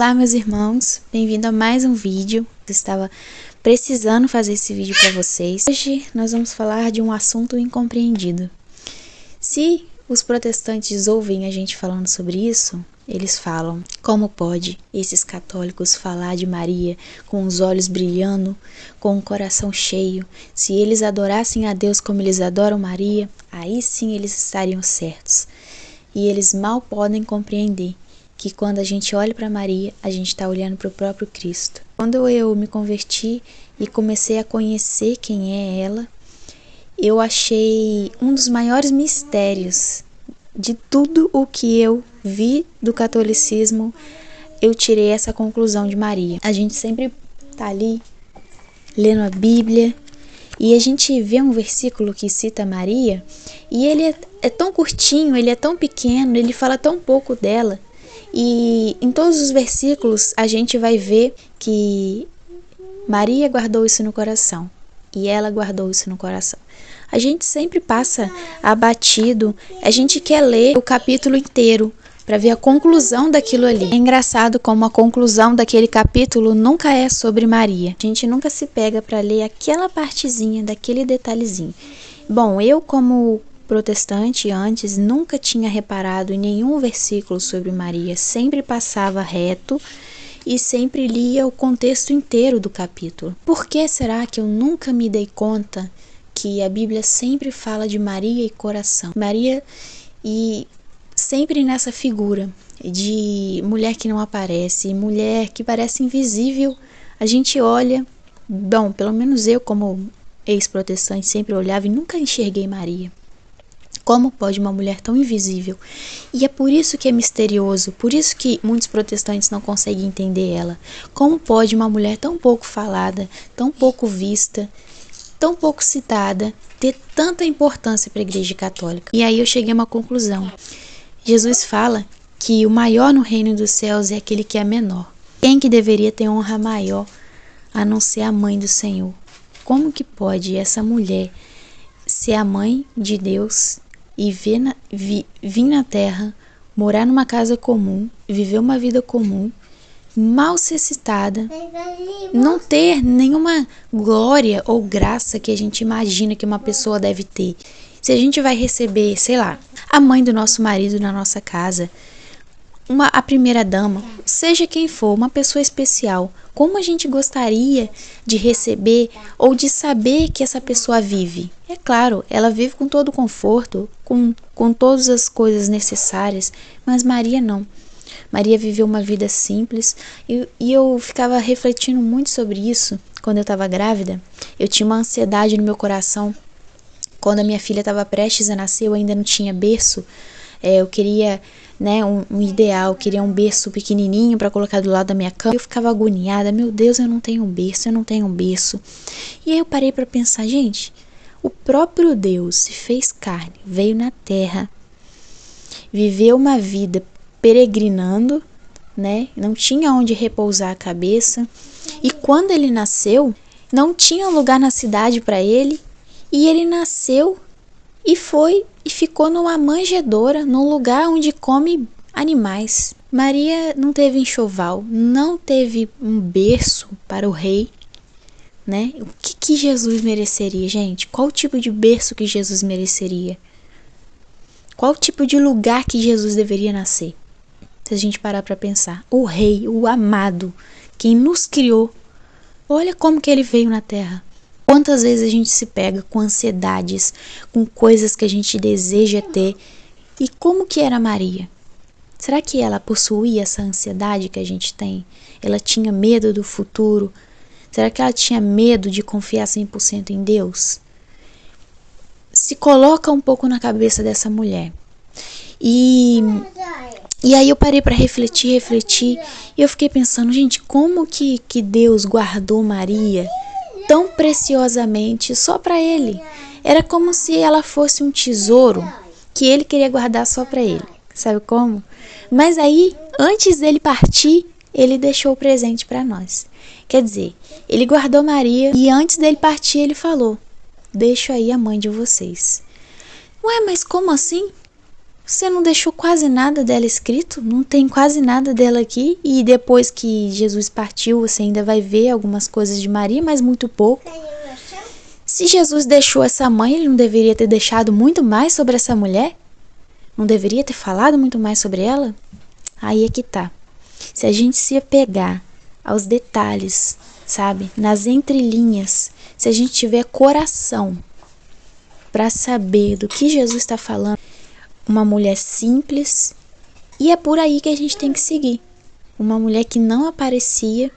Olá, meus irmãos, bem-vindo a mais um vídeo. Eu estava precisando fazer esse vídeo para vocês. Hoje nós vamos falar de um assunto incompreendido. Se os protestantes ouvem a gente falando sobre isso, eles falam: como pode esses católicos falar de Maria com os olhos brilhando, com o coração cheio? Se eles adorassem a Deus como eles adoram Maria, aí sim eles estariam certos. E eles mal podem compreender que quando a gente olha para Maria, a gente está olhando para o próprio Cristo. Quando eu me converti e comecei a conhecer quem é ela, eu achei um dos maiores mistérios de tudo o que eu vi do catolicismo. Eu tirei essa conclusão de Maria. A gente sempre está ali lendo a Bíblia e a gente vê um versículo que cita Maria e ele é tão curtinho, ele é tão pequeno, ele fala tão pouco dela. E em todos os versículos a gente vai ver que Maria guardou isso no coração e ela guardou isso no coração. A gente sempre passa abatido, a gente quer ler o capítulo inteiro para ver a conclusão daquilo ali. É engraçado como a conclusão daquele capítulo nunca é sobre Maria. A gente nunca se pega para ler aquela partezinha, daquele detalhezinho. Bom, eu como protestante antes nunca tinha reparado em nenhum versículo sobre Maria, sempre passava reto e sempre lia o contexto inteiro do capítulo. Por que será que eu nunca me dei conta que a Bíblia sempre fala de Maria e coração? Maria, e sempre nessa figura de mulher que não aparece, mulher que parece invisível. A gente olha, bom, pelo menos eu como ex-protestante sempre olhava e nunca enxerguei Maria. Como pode uma mulher tão invisível? E é por isso que é misterioso, por isso que muitos protestantes não conseguem entender ela. Como pode uma mulher tão pouco falada, tão pouco vista, tão pouco citada, ter tanta importância para a Igreja Católica? E aí eu cheguei a uma conclusão. Jesus fala que o maior no reino dos céus é aquele que é menor. Quem que deveria ter honra maior a não ser a mãe do Senhor? Como que pode essa mulher ser a mãe de Deus e vir na terra, morar numa casa comum, viver uma vida comum, mal ser citada, não ter nenhuma glória ou graça que a gente imagina que uma pessoa deve ter? Se a gente vai receber, sei lá, a mãe do nosso marido na nossa casa, a primeira dama, seja quem for, uma pessoa especial, como a gente gostaria de receber ou de saber que essa pessoa vive? É claro, ela vive com todo o conforto, com todas as coisas necessárias, mas Maria não. Maria viveu uma vida simples e eu ficava refletindo muito sobre isso quando eu estava grávida. Eu tinha uma ansiedade no meu coração. Quando a minha filha estava prestes a nascer, eu ainda não tinha berço. Eu queria, um ideal, eu queria um berço pequenininho para colocar do lado da minha cama. Eu ficava agoniada, meu Deus, eu não tenho um berço, eu não tenho um berço. E aí eu parei para pensar, gente, o próprio Deus se fez carne, veio na terra, viveu uma vida peregrinando, não tinha onde repousar a cabeça. E quando ele nasceu, não tinha lugar na cidade para ele, e ele nasceu e foi e ficou numa manjedoura, num lugar onde come animais. Maria não teve enxoval, não teve um berço para o rei, O que Jesus mereceria, gente? Qual tipo de berço que Jesus mereceria? Qual tipo de lugar que Jesus deveria nascer? Se a gente parar para pensar, o rei, o amado, quem nos criou, olha como que ele veio na terra. Quantas vezes a gente se pega com ansiedades, com coisas que a gente deseja ter. E como que era Maria? Será que ela possuía essa ansiedade que a gente tem? Ela tinha medo do futuro? Será que ela tinha medo de confiar 100% em Deus? Se coloca um pouco na cabeça dessa mulher. E aí eu parei para refletir, e eu fiquei pensando, gente, como que Deus guardou Maria tão preciosamente só para ele? Era como se ela fosse um tesouro que ele queria guardar só para ele. Sabe como? Mas aí, antes dele partir, ele deixou o presente para nós. Quer dizer, ele guardou Maria e antes dele partir ele falou: deixo aí a mãe de vocês. Ué, mas como assim? Você não deixou quase nada dela escrito, não tem quase nada dela aqui, e depois que Jesus partiu, você ainda vai ver algumas coisas de Maria, mas muito pouco. Se Jesus deixou essa mãe, ele não deveria ter deixado muito mais sobre essa mulher? Não deveria ter falado muito mais sobre ela? Aí é que tá. Se a gente se apegar aos detalhes, sabe, nas entrelinhas, se a gente tiver coração para saber do que Jesus está falando, uma mulher simples, e é por aí que a gente tem que seguir. Uma mulher que não aparecia.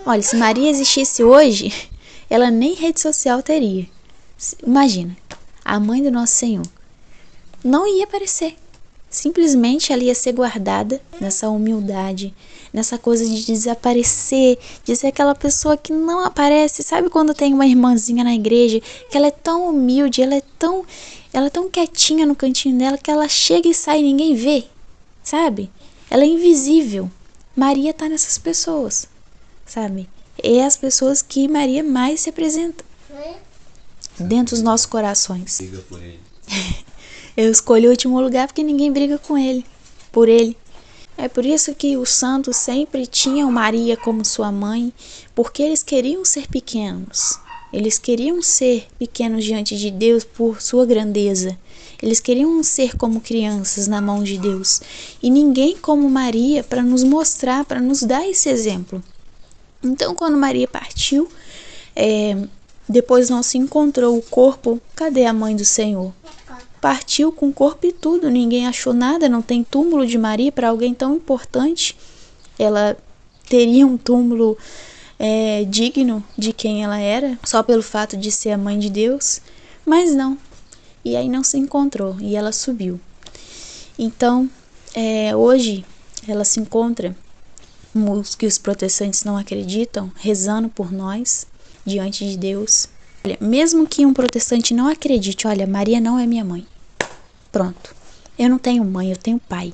Olha, se Maria existisse hoje, ela nem rede social teria. Imagina, a mãe do nosso Senhor não ia aparecer. Simplesmente ela ia ser guardada nessa humildade, nessa coisa de desaparecer, de ser aquela pessoa que não aparece. Sabe quando tem uma irmãzinha na igreja que ela é tão humilde, ela é tão quietinha no cantinho dela que ela chega e sai e ninguém vê, sabe? Ela é invisível. Maria tá nessas pessoas, sabe? É as pessoas que Maria mais se apresenta dentro dos nossos corações. Briga por ele. Eu escolhi o último lugar porque ninguém briga com ele, por ele. É por isso que os santos sempre tinham Maria como sua mãe, porque eles queriam ser pequenos. Eles queriam ser pequenos diante de Deus por sua grandeza. Eles queriam ser como crianças na mão de Deus. E ninguém como Maria para nos mostrar, para nos dar esse exemplo. Então, quando Maria partiu, depois não se encontrou o corpo, cadê a mãe do Senhor? Partiu com o corpo e tudo, ninguém achou nada, não tem túmulo de Maria para alguém tão importante. Ela teria um túmulo digno de quem ela era, só pelo fato de ser a mãe de Deus, mas não. E aí não se encontrou, e ela subiu. Então, hoje, ela se encontra, os que os protestantes não acreditam, rezando por nós, diante de Deus. Olha, mesmo que um protestante não acredite, olha, Maria não é minha mãe. Pronto. Eu não tenho mãe, eu tenho pai.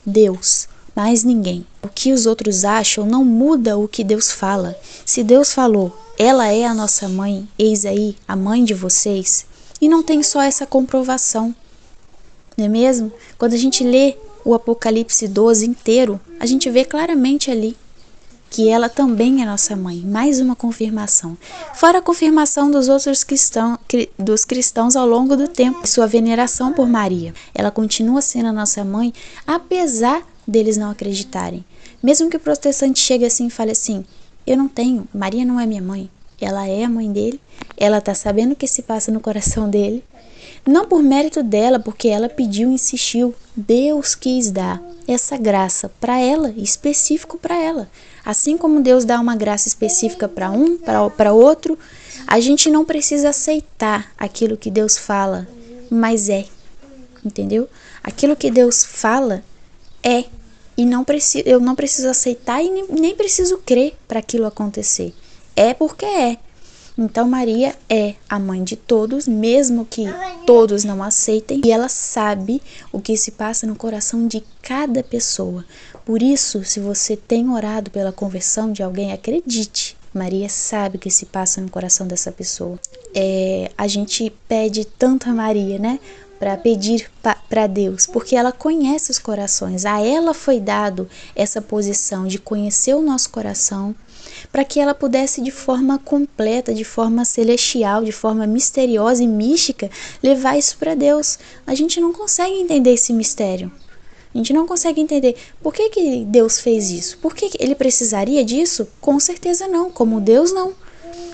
Deus. Mais ninguém. O que os outros acham não muda o que Deus fala. Se Deus falou, ela é a nossa mãe, eis aí a mãe de vocês, e não tem só essa comprovação. Não é mesmo? Quando a gente lê o Apocalipse 12 inteiro, a gente vê claramente ali que ela também é nossa mãe. Mais uma confirmação. Fora a confirmação dos outros dos cristãos ao longo do tempo. Sua veneração por Maria. Ela continua sendo a nossa mãe, apesar deles não acreditarem. Mesmo que o protestante chegue assim e fale assim, eu não tenho, Maria não é minha mãe. Ela é a mãe dele. Ela está sabendo o que se passa no coração dele. Não por mérito dela, porque ela pediu e insistiu. Deus quis dar essa graça para ela, específico para ela. Assim como Deus dá uma graça específica para um, para outro, a gente não precisa aceitar aquilo que Deus fala, mas entendeu? Aquilo que Deus fala é, e eu não preciso aceitar e nem preciso crer para aquilo acontecer. É porque é. Então Maria é a mãe de todos, mesmo que todos não aceitem, e ela sabe o que se passa no coração de cada pessoa. Por isso, se você tem orado pela conversão de alguém, acredite, Maria sabe o que se passa no coração dessa pessoa. A gente pede tanto a Maria, né? Para pedir para Deus, porque ela conhece os corações. A ela foi dado essa posição de conhecer o nosso coração, para que ela pudesse de forma completa, de forma celestial, de forma misteriosa e mística, levar isso para Deus. A gente não consegue entender esse mistério. A gente não consegue entender por que Deus fez isso. Por que ele precisaria disso? Com certeza não, como Deus não.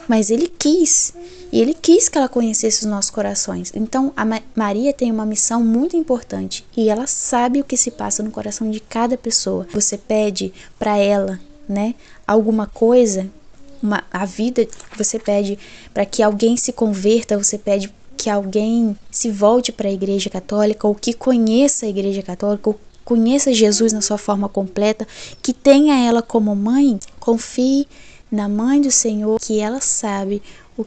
Mas ele quis. E ele quis que ela conhecesse os nossos corações. Então, a Maria tem uma missão muito importante. E ela sabe o que se passa no coração de cada pessoa. Você pede para ela, né, alguma coisa, a vida, você pede para que alguém se converta, você pede que alguém se volte para a Igreja Católica, ou que conheça a Igreja Católica, ou conheça Jesus na sua forma completa, que tenha ela como mãe. Confie na mãe do Senhor, que ela sabe o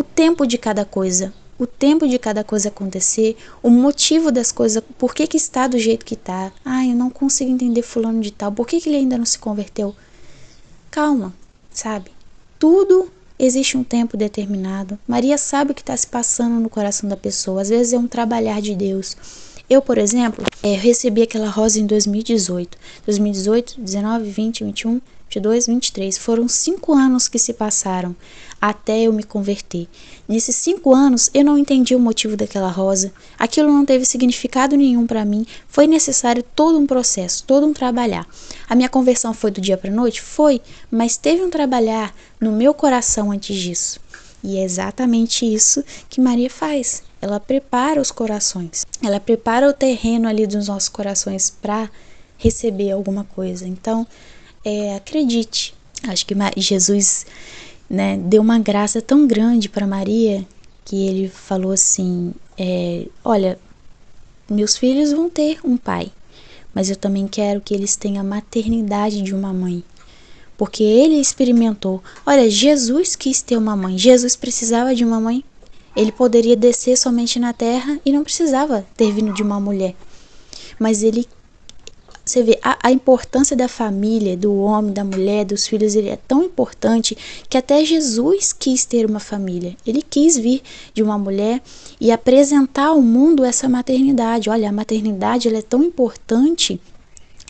tempo de cada coisa. O tempo de cada coisa acontecer, o motivo das coisas, por que está do jeito que está. Eu não consigo entender fulano de tal, por que ele ainda não se converteu? Calma, sabe? Tudo existe um tempo determinado. Maria sabe o que está se passando no coração da pessoa. Às vezes é um trabalhar de Deus. Eu, por exemplo, recebi aquela rosa em 2018. 2018, 19, 20, 21, 22, 23. Foram 5 anos que se passaram até eu me converter. Nesses 5 anos, eu não entendi o motivo daquela rosa. Aquilo não teve significado nenhum para mim. Foi necessário todo um processo, todo um trabalhar. A minha conversão foi do dia para a noite? Foi, mas teve um trabalhar no meu coração antes disso. E é exatamente isso que Maria faz. Ela prepara os corações. Ela prepara o terreno ali dos nossos corações para receber alguma coisa. Então, acredite. Acho que Jesus, né, deu uma graça tão grande para Maria que ele falou assim, olha, meus filhos vão ter um pai, mas eu também quero que eles tenham a maternidade de uma mãe. Porque ele experimentou. Olha, Jesus quis ter uma mãe. Jesus precisava de uma mãe. Ele poderia descer somente na terra e não precisava ter vindo de uma mulher. Mas você vê, a importância da família, do homem, da mulher, dos filhos, ele é tão importante que até Jesus quis ter uma família. Ele quis vir de uma mulher e apresentar ao mundo essa maternidade. Olha, a maternidade ela é tão importante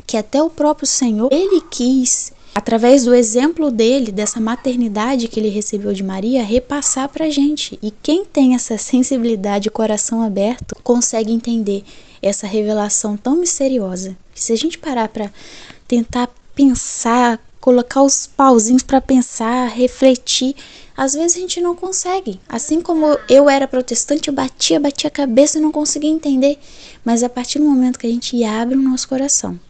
que até o próprio Senhor, ele quis, através do exemplo dele, dessa maternidade que ele recebeu de Maria, repassar pra gente. E quem tem essa sensibilidade, coração aberto, consegue entender essa revelação tão misteriosa. Que se a gente parar pra tentar pensar, colocar os pauzinhos pra pensar, refletir, às vezes a gente não consegue. Assim como eu era protestante, eu batia a cabeça e não conseguia entender. Mas a partir do momento que a gente abre o nosso coração,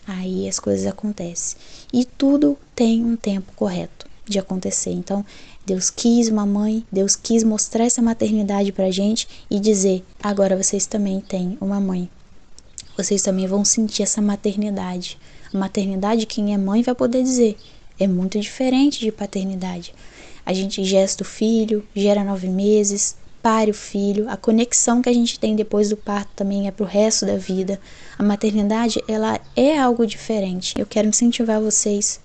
aí as coisas acontecem. E tudo tem um tempo correto de acontecer. Então, Deus quis uma mãe, Deus quis mostrar essa maternidade pra gente e dizer, agora vocês também têm uma mãe. Vocês também vão sentir essa maternidade. A maternidade, quem é mãe vai poder dizer, é muito diferente de paternidade. A gente gesta o filho, gera 9 meses, pare o filho, a conexão que a gente tem depois do parto também é pro resto da vida. A maternidade, ela é algo diferente. Eu quero incentivar vocês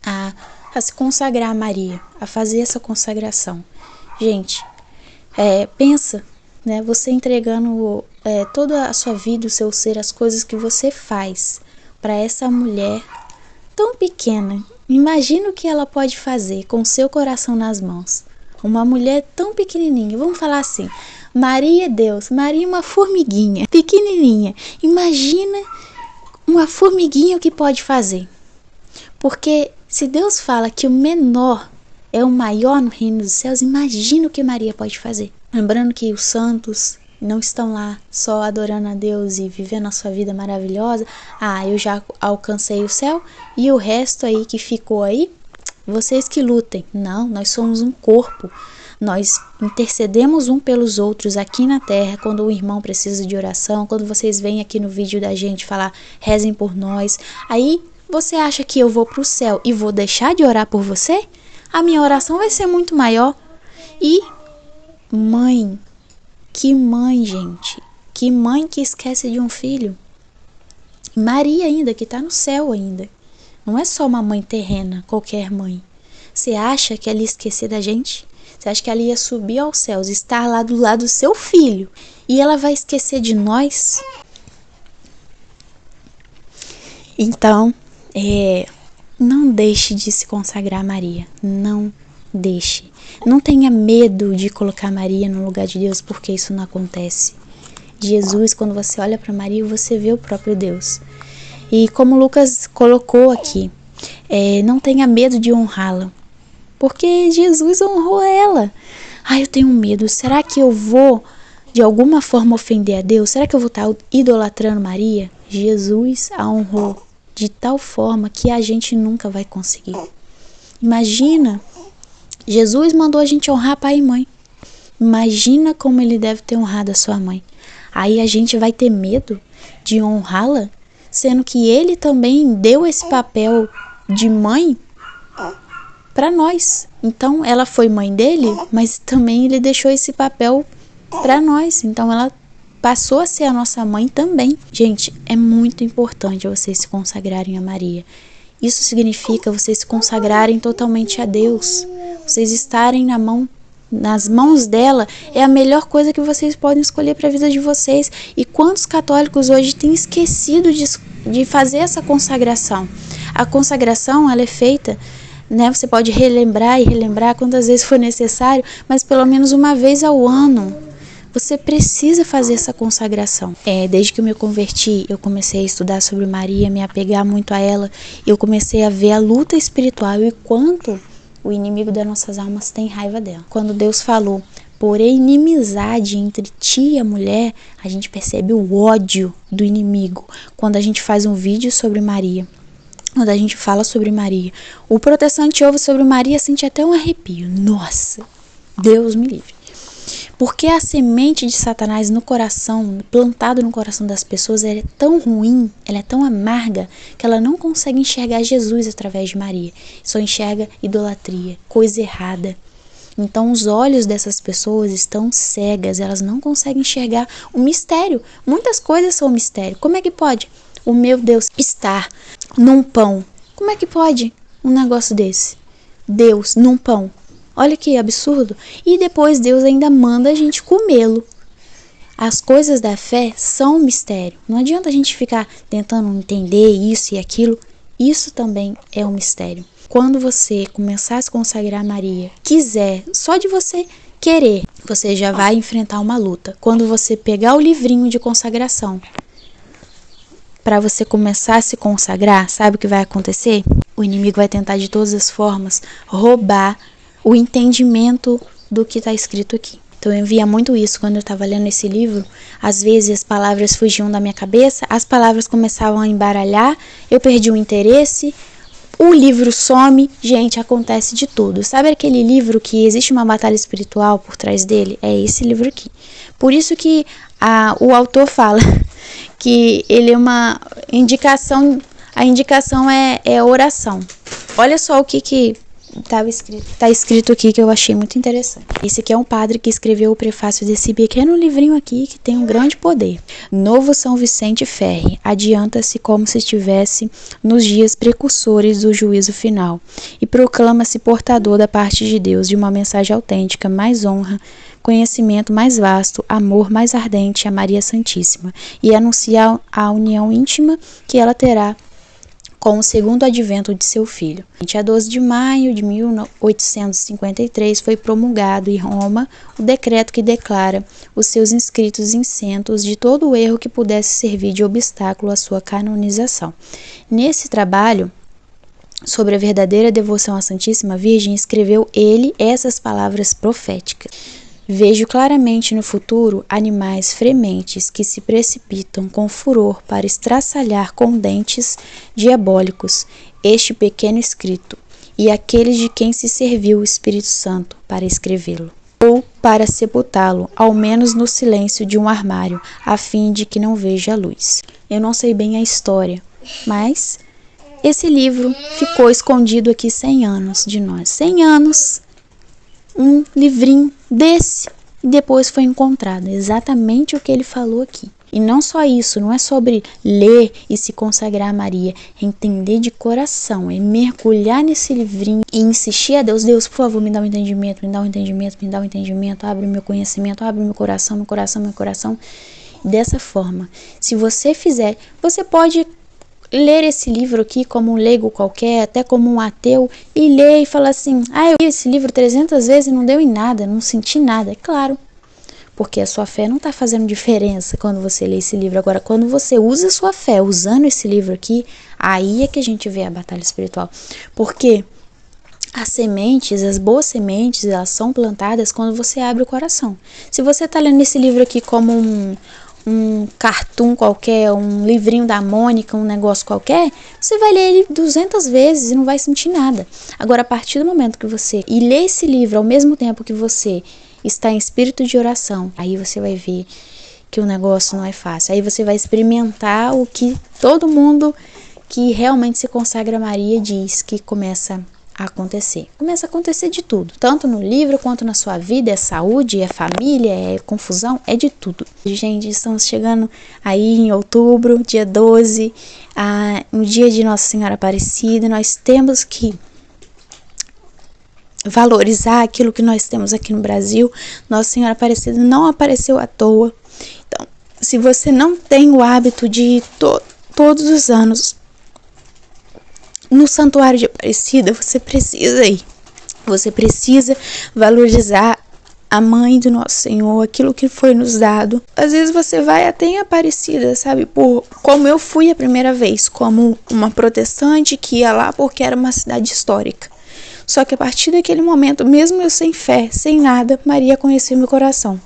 a se consagrar a Maria, a fazer essa consagração. Gente, pensa, né, você entregando toda a sua vida, o seu ser, as coisas que você faz para essa mulher tão pequena. Imagina o que ela pode fazer com o seu coração nas mãos. Uma mulher tão pequenininha, vamos falar assim, Maria é Deus, Maria é uma formiguinha, pequenininha. Imagina uma formiguinha o que pode fazer. Porque se Deus fala que o menor é o maior no reino dos céus, imagina o que Maria pode fazer. Lembrando que os santos não estão lá só adorando a Deus e vivendo a sua vida maravilhosa. Eu já alcancei o céu e o resto aí que ficou aí, vocês que lutem. Não, nós somos um corpo. Nós intercedemos um pelos outros aqui na terra, quando o irmão precisa de oração, quando vocês vêm aqui no vídeo da gente falar, rezem por nós. Aí, você acha que eu vou pro céu e vou deixar de orar por você? A minha oração vai ser muito maior. E, mãe, que mãe, gente, que mãe que esquece de um filho. Maria ainda, que tá no céu ainda. Não é só uma mãe terrena, qualquer mãe. Você acha que ela ia esquecer da gente? Você acha que ela ia subir aos céus, estar lá do lado do seu filho, e ela vai esquecer de nós? Então, não deixe de se consagrar a Maria. Não deixe. Não tenha medo de colocar Maria no lugar de Deus, porque isso não acontece. Jesus, quando você olha para Maria, você vê o próprio Deus. E como Lucas colocou aqui, não tenha medo de honrá-la, porque Jesus honrou ela. Eu tenho medo, será que eu vou de alguma forma ofender a Deus? Será que eu vou estar idolatrando Maria? Jesus a honrou de tal forma que a gente nunca vai conseguir. Imagina, Jesus mandou a gente honrar pai e mãe. Imagina como ele deve ter honrado a sua mãe. Aí a gente vai ter medo de honrá-la, sendo que ele também deu esse papel de mãe para nós. Então ela foi mãe dele, mas também ele deixou esse papel para nós. Então ela passou a ser a nossa mãe também. Gente, é muito importante vocês se consagrarem a Maria. Isso significa vocês se consagrarem totalmente a Deus. Vocês estarem nas mãos dela é a melhor coisa que vocês podem escolher para a vida de vocês. E quantos católicos hoje têm esquecido de fazer essa consagração? A consagração, ela é feita, né? Você pode relembrar e relembrar quantas vezes for necessário, mas pelo menos uma vez ao ano. Você precisa fazer essa consagração. Desde que eu me converti, eu comecei a estudar sobre Maria, me apegar muito a ela. Eu comecei a ver a luta espiritual e quanto o inimigo das nossas almas tem raiva dela. Quando Deus falou, porém inimizade entre ti e a mulher, a gente percebe o ódio do inimigo. Quando a gente faz um vídeo sobre Maria, quando a gente fala sobre Maria, o protestante ouve sobre Maria, sente até um arrepio. Nossa, Deus me livre. Porque a semente de Satanás no coração, plantado no coração das pessoas, ela é tão ruim, ela é tão amarga, que ela não consegue enxergar Jesus através de Maria. Só enxerga idolatria, coisa errada. Então os olhos dessas pessoas estão cegas, elas não conseguem enxergar o mistério. Muitas coisas são mistério. Como é que pode o meu Deus estar num pão? Como é que pode um negócio desse? Deus num pão. Olha que absurdo. E depois Deus ainda manda a gente comê-lo. As coisas da fé são um mistério. Não adianta a gente ficar tentando entender isso e aquilo. Isso também é um mistério. Quando você começar a se consagrar a Maria, quiser, só de você querer, você já vai enfrentar uma luta. Quando você pegar o livrinho de consagração, para você começar a se consagrar, sabe o que vai acontecer? O inimigo vai tentar de todas as formas roubar o entendimento do que está escrito aqui. Então eu via muito isso quando eu estava lendo esse livro. Às vezes as palavras fugiam da minha cabeça, as palavras começavam a embaralhar, eu perdi o interesse, o livro some. Gente, acontece de tudo. Sabe aquele livro que existe uma batalha espiritual por trás dele? É esse livro aqui. Por isso que o autor fala que ele é uma indicação, a indicação é oração. Olha só o que tá escrito aqui que eu achei muito interessante. Esse aqui é um padre que escreveu o prefácio desse pequeno livrinho aqui que tem um grande poder. Novo São Vicente Ferri adianta-se como se estivesse nos dias precursores do juízo final e proclama-se portador da parte de Deus de uma mensagem autêntica, mais honra, conhecimento mais vasto, amor mais ardente a Maria Santíssima e anuncia a união íntima que ela terá com o segundo advento de seu filho. Dia 12 de maio de 1853 foi promulgado em Roma o decreto que declara os seus inscritos isentos de todo o erro que pudesse servir de obstáculo à sua canonização. Nesse trabalho sobre a verdadeira devoção à Santíssima Virgem, escreveu ele essas palavras proféticas. Vejo claramente no futuro animais frementes que se precipitam com furor para estraçalhar com dentes diabólicos este pequeno escrito, e aqueles de quem se serviu o Espírito Santo para escrevê-lo, ou para sepultá-lo, ao menos no silêncio de um armário, a fim de que não veja a luz. Eu não sei bem a história, mas esse livro ficou escondido aqui 100 anos de nós. 100 anos, um livrinho desse, e depois foi encontrado exatamente o que ele falou aqui. E não só isso, não é sobre ler e se consagrar a Maria, é entender de coração, é mergulhar nesse livrinho e insistir a Deus, Deus, por favor, me dá um entendimento, me dá um entendimento, me dá um entendimento, abre o meu conhecimento, abre o meu coração, meu coração, meu coração. Dessa forma, se você fizer, você pode ler esse livro aqui como um leigo qualquer, até como um ateu, e ler e falar assim, eu li esse livro 300 vezes e não deu em nada, não senti nada. É claro, porque a sua fé não está fazendo diferença quando você lê esse livro. Agora, quando você usa a sua fé usando esse livro aqui, aí é que a gente vê a batalha espiritual. Porque as sementes, as boas sementes, elas são plantadas quando você abre o coração. Se você está lendo esse livro aqui como um cartoon qualquer, um livrinho da Mônica, um negócio qualquer, você vai ler ele 200 vezes e não vai sentir nada. Agora, a partir do momento que você lê esse livro ao mesmo tempo que você está em espírito de oração, aí você vai ver que o negócio não é fácil. Aí você vai experimentar o que todo mundo que realmente se consagra a Maria diz que começa a acontecer. Começa a acontecer de tudo, tanto no livro quanto na sua vida, é saúde, é família, é confusão, é de tudo. Gente, estamos chegando aí em outubro, dia 12, no dia de Nossa Senhora Aparecida, nós temos que valorizar aquilo que nós temos aqui no Brasil. Nossa Senhora Aparecida não apareceu à toa. Então, se você não tem o hábito de ir todos os anos no Santuário de Aparecida, você precisa ir. Você precisa valorizar a mãe do nosso Senhor, aquilo que foi nos dado. Às vezes você vai até em Aparecida, sabe? Como eu fui a primeira vez, como uma protestante que ia lá porque era uma cidade histórica. Só que a partir daquele momento, mesmo eu sem fé, sem nada, Maria conheceu meu coração.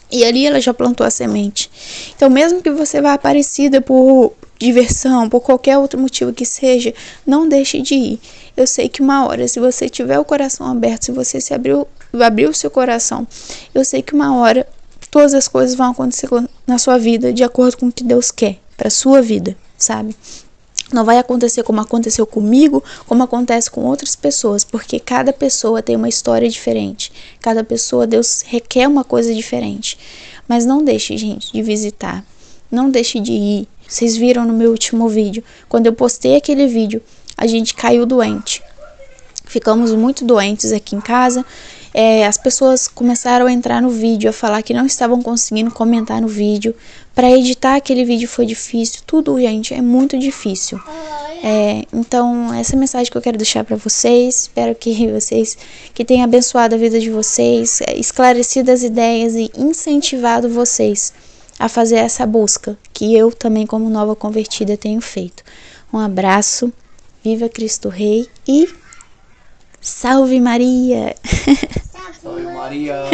E ali ela já plantou a semente. Então, mesmo que você vá a Aparecida por diversão, por qualquer outro motivo que seja, não deixe de ir. Eu sei que uma hora, se você tiver o coração aberto, se você abrir o seu coração, eu sei que uma hora todas as coisas vão acontecer na sua vida de acordo com o que Deus quer para sua vida, sabe? Não vai acontecer como aconteceu comigo, como acontece com outras pessoas, porque cada pessoa tem uma história diferente. Cada pessoa, Deus requer uma coisa diferente. Mas não deixe, gente, de visitar. Não deixe de ir. Vocês viram no meu último vídeo, quando eu postei aquele vídeo, a gente caiu doente. Ficamos muito doentes aqui em casa. As pessoas começaram a entrar no vídeo, a falar que não estavam conseguindo comentar no vídeo. Para editar aquele vídeo foi difícil. Tudo, gente, é muito difícil. Então, essa mensagem que eu quero deixar para vocês. Espero que tenha abençoado a vida de vocês, esclarecido as ideias e incentivado vocês a fazer essa busca, que eu também, como nova convertida, tenho feito. Um abraço, viva Cristo Rei e salve Maria! Salve Maria!